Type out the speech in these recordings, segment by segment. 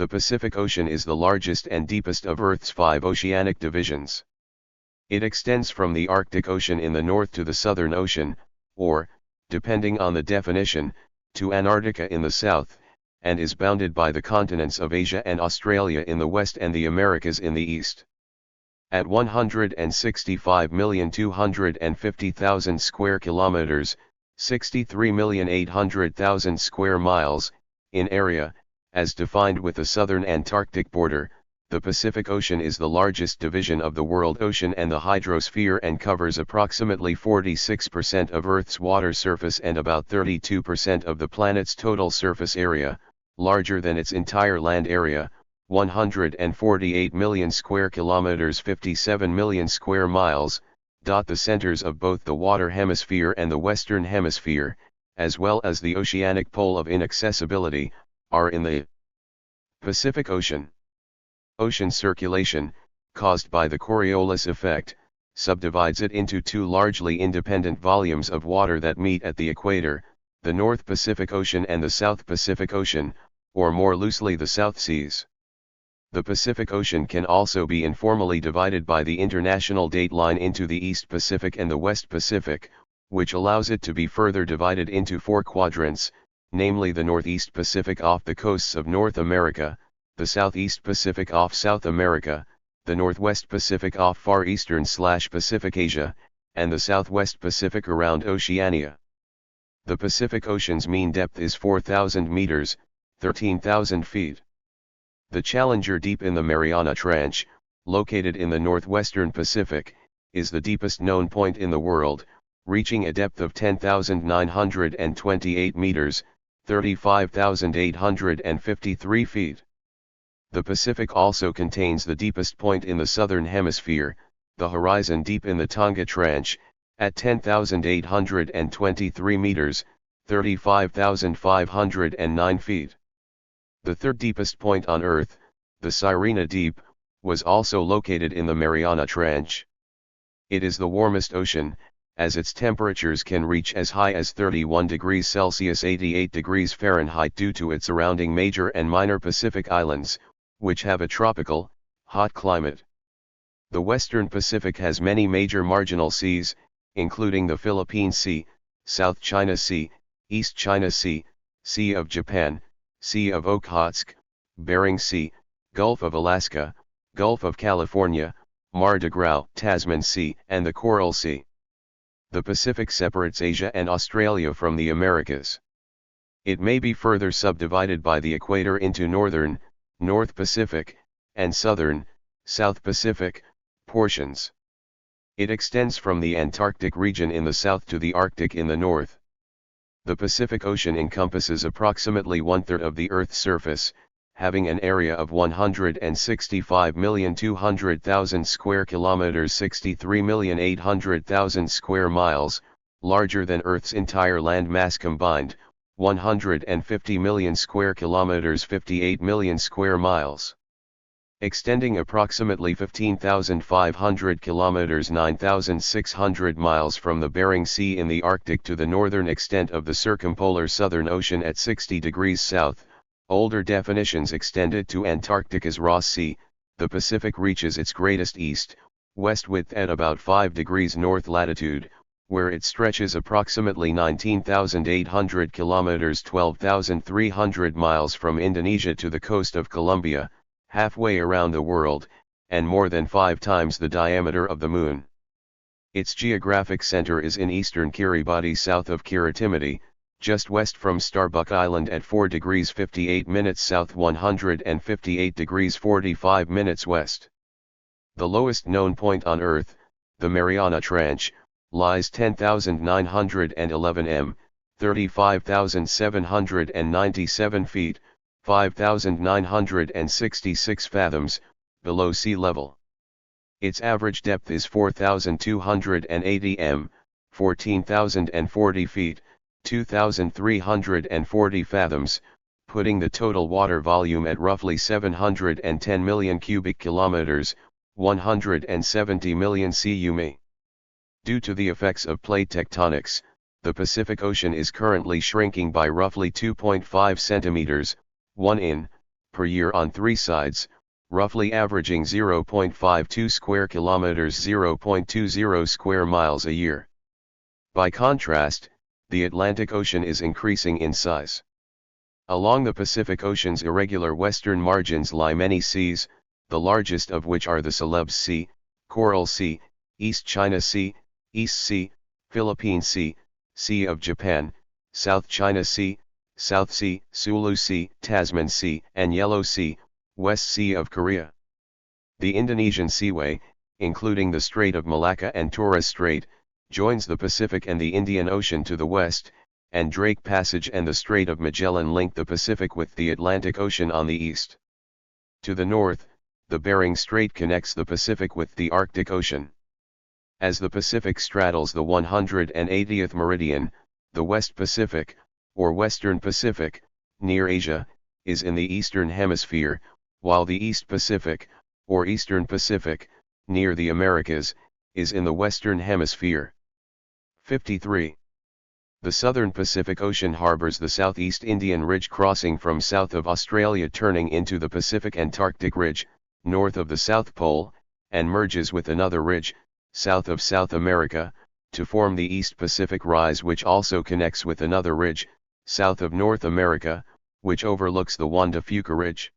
The Pacific Ocean is the largest and deepest of Earth's 5 oceanic divisions. It extends from the Arctic Ocean in the north to the Southern Ocean, or, depending on the definition, to Antarctica in the south, and is bounded by the continents of Asia and Australia in the west and the Americas in the east. At 165,250,000 square kilometers, 63,800,000 square miles, in area, as defined with the southern Antarctic border, the Pacific Ocean is the largest division of the world ocean and the hydrosphere and covers approximately 46% of Earth's water surface and about 32% of the planet's total surface area, larger than its entire land area, 148 million square kilometers, 57 million square miles. The centers of both the water hemisphere and the western hemisphere, as well as the oceanic pole of inaccessibility, are in the Pacific Ocean. Ocean circulation, caused by the Coriolis effect, subdivides it into two largely independent volumes of water that meet at the equator, the North Pacific Ocean and the South Pacific Ocean, or more loosely the South Seas. The Pacific Ocean can also be informally divided by the international date line into the East Pacific and the West Pacific, which allows it to be further divided into 4 quadrants, namely the Northeast Pacific off the coasts of North America, the Southeast Pacific off South America, the Northwest Pacific off Far Eastern/Pacific Asia, and the Southwest Pacific around Oceania. The Pacific Ocean's mean depth is 4,000 meters, 13,000 feet. The Challenger Deep in the Mariana Trench, located in the northwestern Pacific, is the deepest known point in the world, reaching a depth of 10,928 meters, 35,853 feet. The Pacific also contains the deepest point in the southern hemisphere, the Horizon Deep in the Tonga Trench, at 10,823 meters, 35,509 feet. The third deepest point on Earth, the Sirena Deep, was also located in the Mariana Trench. It is the warmest ocean, as its temperatures can reach as high as 31 degrees Celsius 88 degrees Fahrenheit due to its surrounding major and minor Pacific islands, which have a tropical, hot climate. The Western Pacific has many major marginal seas, including the Philippine Sea, South China Sea, East China Sea, Sea of Japan, Sea of Okhotsk, Bering Sea, Gulf of Alaska, Gulf of California, Mar de Grau, Tasman Sea, and the Coral Sea. The Pacific separates Asia and Australia from the Americas. It may be further subdivided by the equator into northern, North Pacific, and southern, South Pacific, portions. It extends from the Antarctic region in the south to the Arctic in the north. The Pacific Ocean encompasses approximately 1/3 of the Earth's surface, having an area of 165,200,000 square kilometers, 63,800,000 square miles, larger than Earth's entire land mass combined, 150 million square kilometers, 58 million square miles. Extending approximately 15,500 kilometers, 9,600 miles from the Bering Sea in the Arctic to the northern extent of the circumpolar Southern Ocean at 60 degrees south. Older definitions extended to Antarctica's Ross Sea. The Pacific reaches its greatest east-west width at about 5 degrees north latitude, where it stretches approximately 19,800 kilometers, 12,300 miles from Indonesia to the coast of Colombia, halfway around the world, and more than 5 times the diameter of the Moon. Its geographic center is in eastern Kiribati south of Kiritimati, just west from Starbuck Island at 4 degrees 58 minutes south, 158 degrees 45 minutes west. The lowest known point on Earth, the Mariana Trench, lies 10,911 m, 35,797 feet, 5,966 fathoms, below sea level. Its average depth is 4,280 m, 14,040 feet, 2,340 fathoms, putting the total water volume at roughly 710 million cubic kilometers, 170 million cu.m. Due to the effects of plate tectonics, the Pacific Ocean is currently shrinking by roughly 2.5 centimeters, 1 in, per per year on 3 sides, roughly averaging 0.52 square kilometers, 0.20 square miles a year. By contrast, the Atlantic Ocean is increasing in size. Along the Pacific Ocean's irregular western margins lie many seas, the largest of which are the Celebes Sea, Coral Sea, East China Sea, East Sea, Philippine Sea, Sea of Japan, South China Sea, South Sea, Sulu Sea, Tasman Sea, and Yellow Sea, West Sea of Korea. The Indonesian Seaway, including the Strait of Malacca and Torres Strait, joins the Pacific and the Indian Ocean to the west, and Drake Passage and the Strait of Magellan link the Pacific with the Atlantic Ocean on the east. To the north, the Bering Strait connects the Pacific with the Arctic Ocean. As the Pacific straddles the 180th meridian, the West Pacific, or Western Pacific, near Asia, is in the Eastern Hemisphere, while the East Pacific, or Eastern Pacific, near the Americas, is in the Western Hemisphere. 53. The Southern Pacific Ocean harbors the Southeast Indian Ridge crossing from south of Australia turning into the Pacific Antarctic Ridge, north of the South Pole, and merges with another ridge, south of South America, to form the East Pacific Rise, which also connects with another ridge, south of North America, which overlooks the Juan de Fuca Ridge.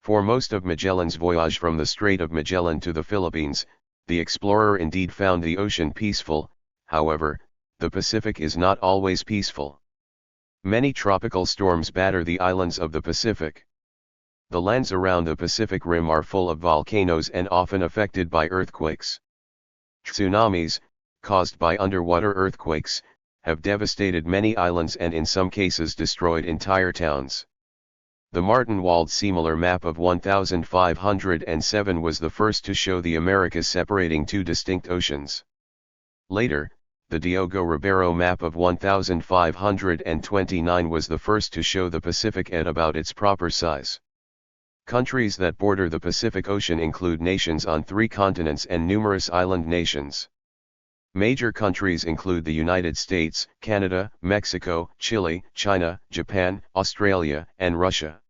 For most of Magellan's voyage from the Strait of Magellan to the Philippines, the explorer indeed found the ocean peaceful. However, the Pacific is not always peaceful. Many tropical storms batter the islands of the Pacific. The lands around the Pacific Rim are full of volcanoes and often affected by earthquakes. Tsunamis, caused by underwater earthquakes, have devastated many islands and in some cases destroyed entire towns. The Martin Wald-Siemler map of 1507 was the first to show the Americas separating two distinct oceans. Later, the Diogo Ribeiro map of 1529 was the first to show the Pacific at about its proper size. Countries that border the Pacific Ocean include nations on 3 continents and numerous island nations. Major countries include the United States, Canada, Mexico, Chile, China, Japan, Australia, and Russia.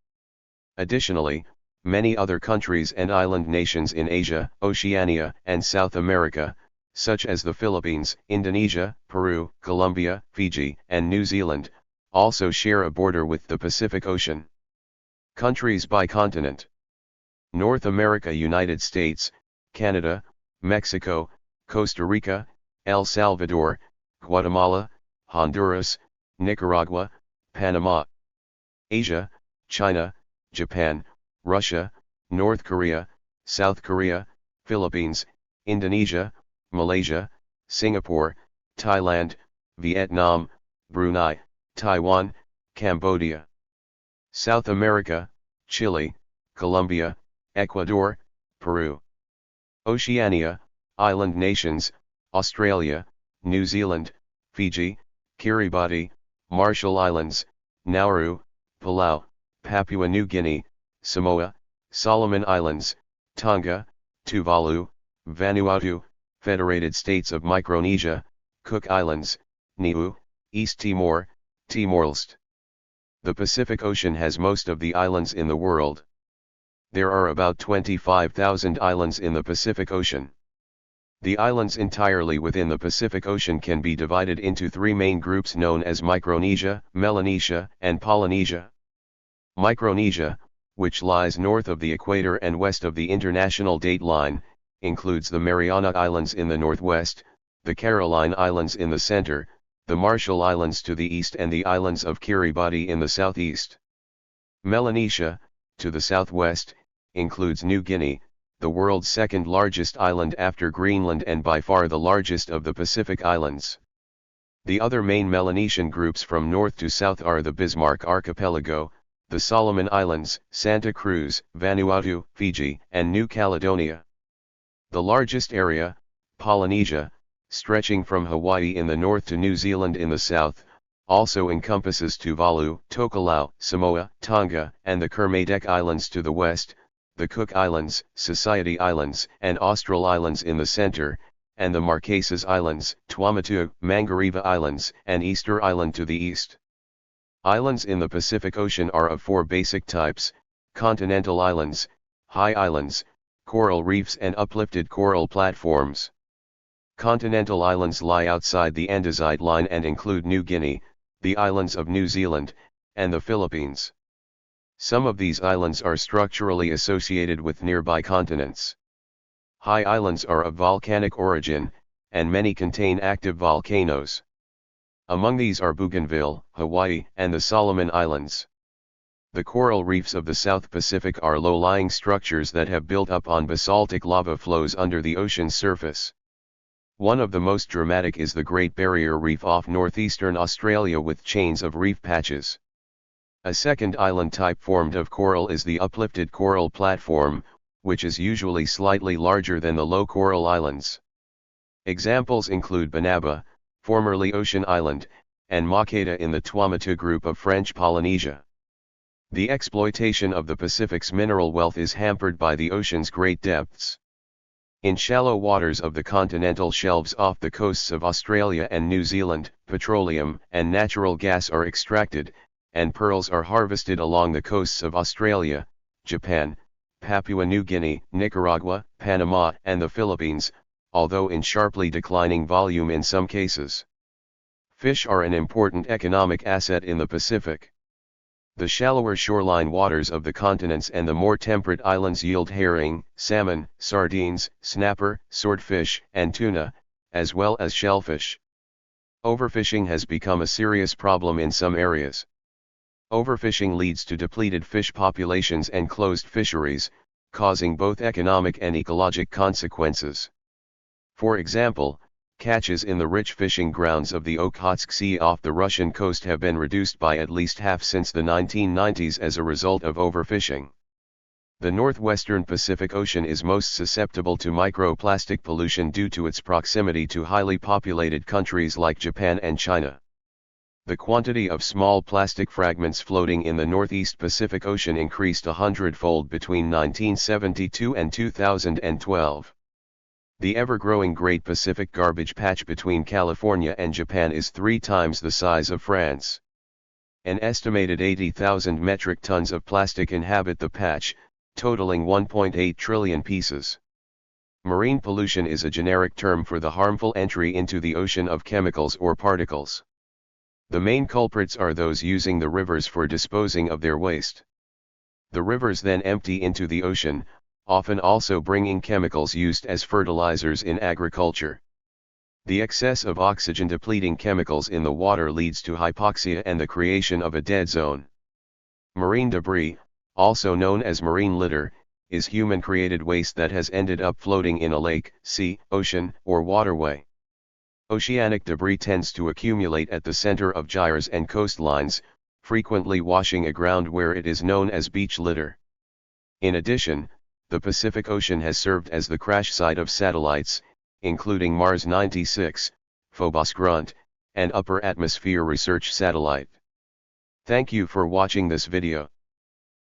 Additionally, many other countries and island nations in Asia, Oceania, and South America, such as the Philippines, Indonesia, Peru, Colombia, Fiji, and New Zealand, also share a border with the Pacific Ocean. Countries by continent: North America, United States, Canada, Mexico, Costa Rica, El Salvador, Guatemala, Honduras, Nicaragua, Panama. Asia: China, Japan, Russia, North Korea, South Korea, Philippines, Indonesia, Malaysia, Singapore, Thailand, Vietnam, Brunei, Taiwan, Cambodia. South America: Chile, Colombia, Ecuador, Peru. Oceania: island nations, Australia, New Zealand, Fiji, Kiribati, Marshall Islands, Nauru, Palau, Papua New Guinea, Samoa, Solomon Islands, Tonga, Tuvalu, Vanuatu, Federated States of Micronesia, Cook Islands, Niue, East Timor, Timor-Leste. The Pacific Ocean has most of the islands in the world. There are about 25,000 islands in the Pacific Ocean. The islands entirely within the Pacific Ocean can be divided into 3 main groups known as Micronesia, Melanesia, and Polynesia. Micronesia, which lies north of the equator and west of the International Date Line, includes the Mariana Islands in the northwest, the Caroline Islands in the center, the Marshall Islands to the east, and the islands of Kiribati in the southeast. Melanesia, to the southwest, includes New Guinea, the world's second largest island after Greenland and by far the largest of the Pacific Islands. The other main Melanesian groups from north to south are the Bismarck Archipelago, the Solomon Islands, Santa Cruz, Vanuatu, Fiji, and New Caledonia. The largest area, Polynesia, stretching from Hawaii in the north to New Zealand in the south, also encompasses Tuvalu, Tokelau, Samoa, Tonga, and the Kermadec Islands to the west, the Cook Islands, Society Islands, and Austral Islands in the center, and the Marquesas Islands, Tuamotu, Mangariva Islands, and Easter Island to the east. Islands in the Pacific Ocean are of 4 basic types: continental islands, high islands, coral reefs and uplifted coral platforms. Continental islands lie outside the andesite line and include New Guinea, the islands of New Zealand, and the Philippines. Some of these islands are structurally associated with nearby continents. High islands are of volcanic origin, and many contain active volcanoes. Among these are Bougainville, Hawaii, and the Solomon Islands. The coral reefs of the South Pacific are low-lying structures that have built up on basaltic lava flows under the ocean's surface. One of the most dramatic is the Great Barrier Reef off northeastern Australia with chains of reef patches. A second island type formed of coral is the uplifted coral platform, which is usually slightly larger than the low coral islands. Examples include Banaba, formerly Ocean Island, and Makeda in the Tuamotu group of French Polynesia. The exploitation of the Pacific's mineral wealth is hampered by the ocean's great depths. In shallow waters of the continental shelves off the coasts of Australia and New Zealand, petroleum and natural gas are extracted, and pearls are harvested along the coasts of Australia, Japan, Papua New Guinea, Nicaragua, Panama, and the Philippines, although in sharply declining volume in some cases. Fish are an important economic asset in the Pacific. The shallower shoreline waters of the continents and the more temperate islands yield herring, salmon, sardines, snapper, swordfish, and tuna, as well as shellfish. Overfishing has become a serious problem in some areas. Overfishing leads to depleted fish populations and closed fisheries, causing both economic and ecologic consequences. For example, catches in the rich fishing grounds of the Okhotsk Sea off the Russian coast have been reduced by at least half since the 1990s as a result of overfishing. The northwestern Pacific Ocean is most susceptible to microplastic pollution due to its proximity to highly populated countries like Japan and China. The quantity of small plastic fragments floating in the Northeast Pacific Ocean increased 100-fold between 1972 and 2012. The ever-growing Great Pacific Garbage Patch between California and Japan is 3 times the size of France. An estimated 80,000 metric tons of plastic inhabit the patch, totaling 1.8 trillion pieces. Marine pollution is a generic term for the harmful entry into the ocean of chemicals or particles. The main culprits are those using the rivers for disposing of their waste. The rivers then empty into the ocean, often also bringing chemicals used as fertilizers in agriculture. The excess of oxygen-depleting chemicals in the water leads to hypoxia and the creation of a dead zone. Marine debris, also known as marine litter, is human-created waste that has ended up floating in a lake, sea, ocean, or waterway. Oceanic debris tends to accumulate at the center of gyres and coastlines, frequently washing aground where it is known as beach litter. In addition, the Pacific Ocean has served as the crash site of satellites, including Mars 96, Phobos Grunt, and Upper Atmosphere Research Satellite. Thank you for watching this video.